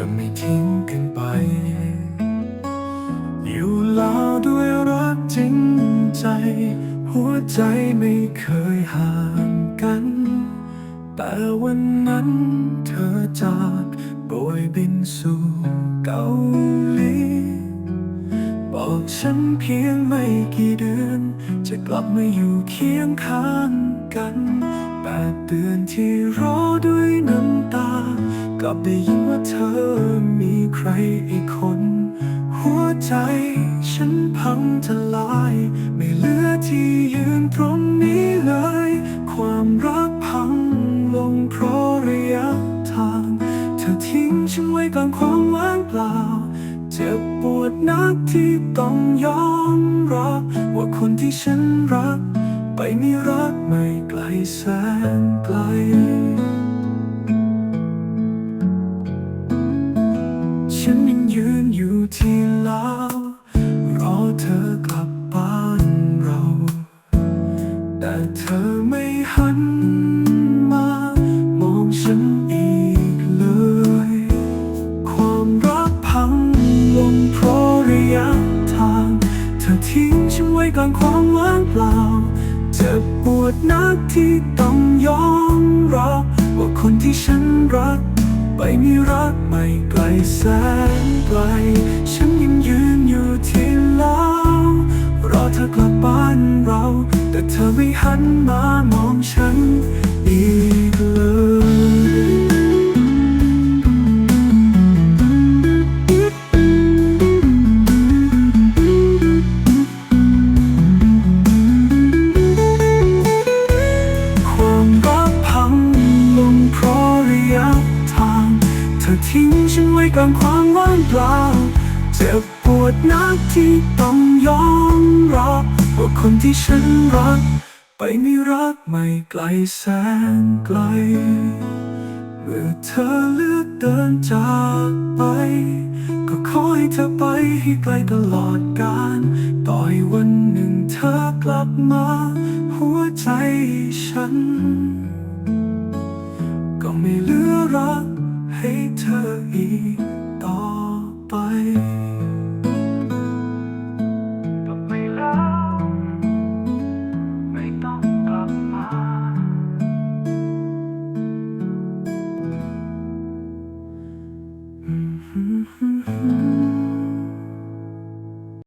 จะไม่ทิ้งกันไปอยู่แล้วด้วยรักจริงใจหัวใจไม่เคยห่างกันแต่วันนั้นเธอจากโบยบินสู่เกาหลีบอกฉันเพียงไม่กี่เดือนจะกลับมาอยู่เคียงข้างกัน8 เดือนที่รอด้วยน้ำตากลับได้ยินว่าเธอมีใครอีกคนหัวใจฉันพังทลายไม่เหลือที่ยืนตรงนี้เลยความรักพังลงเพราะระยะทางเธอทิ้งฉันไว้กลางความว่างเปล่าเจ็บปวดนักที่ต้องยอมรับว่าคนที่ฉันรักไปไม่รักไม่ไกลแสนไกลฉันยังยืนอยู่ที่ลาวรอเธอกลับบ้านเราแต่เธอไม่หันมามองฉันอีกเลยความรักพังลงเพราะระยะทางเธอทิ้งฉันไว้กลางความว่างเปล่าเจ็บปวดนักที่ต้องยอมรับว่าคนที่ฉันรักไปไม่รักไม่ไกลแสนไกลฉันยังยืนอยู่ที่ลาวรอเธอกลับบ้านเราแต่เธอไม่หันมามองฉันอีกเลยความรักพังลงเพราะระยะทางเธอทิ้งฉันไว้กลางความว่างเปล่าเจ็บปวดนักที่ต้องยอมรับว่าคนที่ฉันรักไปไม่รักไม่ไกลแสนไกลเมื่อเธอเลือกเดินจากไปก็ขอให้เธอไปให้ไกลตลอดกาลต่อให้วันหนึ่งเธอกลับมาหัวใจฉันก็ไม่เหลือรักให้เธออีกต่อไปกลับไปแล้วไม่ต้องกลับมาอืม